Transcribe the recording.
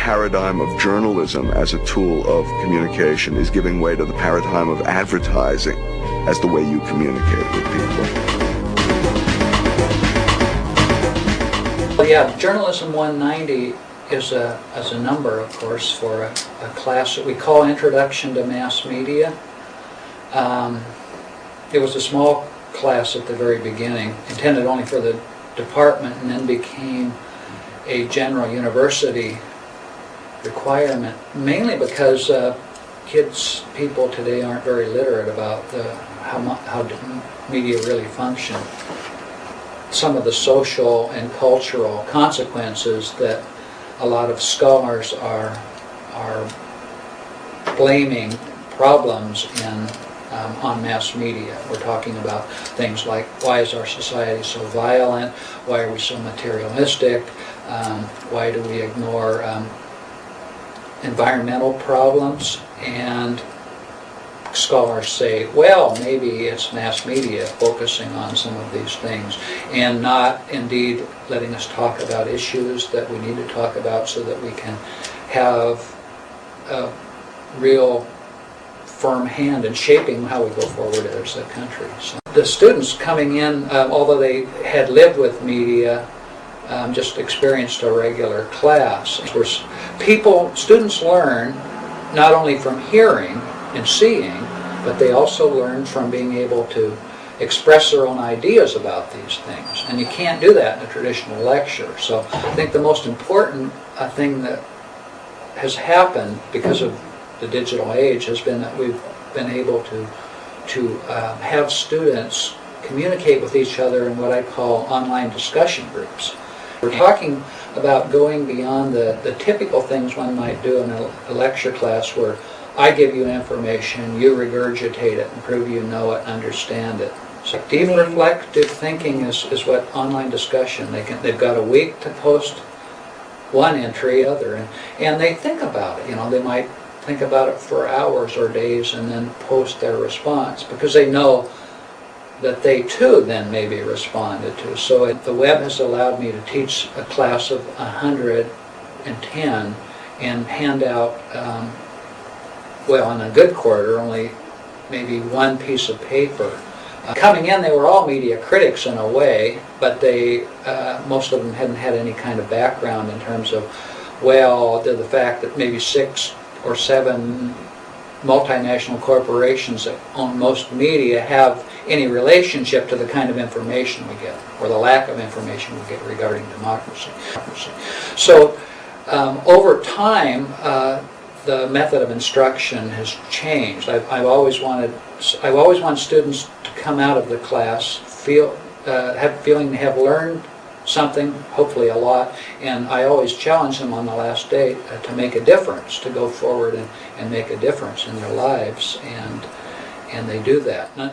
paradigm of journalism as a tool of communication is giving way to the paradigm of advertising as the way you communicate with people. Well, yeah, Journalism 190 is a number, of course, for a class that we call Introduction to Mass Media. It was a small class at the very beginning, intended only for the department, and then became a general university requirement, mainly because people today aren't very literate about how media really function. Some of the social and cultural consequences that a lot of scholars are blaming problems on mass media. We're talking about things like, why is our society so violent? Why are we so materialistic? Why do we ignore environmental problems? And scholars say, well, maybe it's mass media focusing on some of these things and not indeed letting us talk about issues that we need to talk about so that we can have a real firm hand in shaping how we go forward as a country. So the students coming in, although they had lived with media, just experienced a regular class. Students learn not only from hearing and seeing, but they also learn from being able to express their own ideas about these things. And you can't do that in a traditional lecture. So I think the most important thing that has happened because of the digital age has been that we've been able to have students communicate with each other in what I call online discussion groups. We're talking about going beyond the typical things one might do in a lecture class where I give you information, you regurgitate it and prove you know it, understand it. So deep reflective thinking is what online discussion, they've got a week to post one entry, and they think about it. They might think about it for hours or days and then post their response because they know that they too then may be responded to. So the web has allowed me to teach a class of 110 and hand out, well, in a good quarter, only maybe one piece of paper. Coming in, they were all media critics in a way, but most of them hadn't had any kind of background in terms of, well, the fact that maybe 6 or 7 multinational corporations that own most media have any relationship to the kind of information we get, or the lack of information we get regarding democracy. So over time, the method of instruction has changed. I've always wanted students to come out of the class feeling they have learned something, hopefully a lot, and I always challenge them on the last day to make a difference, to go forward and make a difference in their lives, and they do that. Now,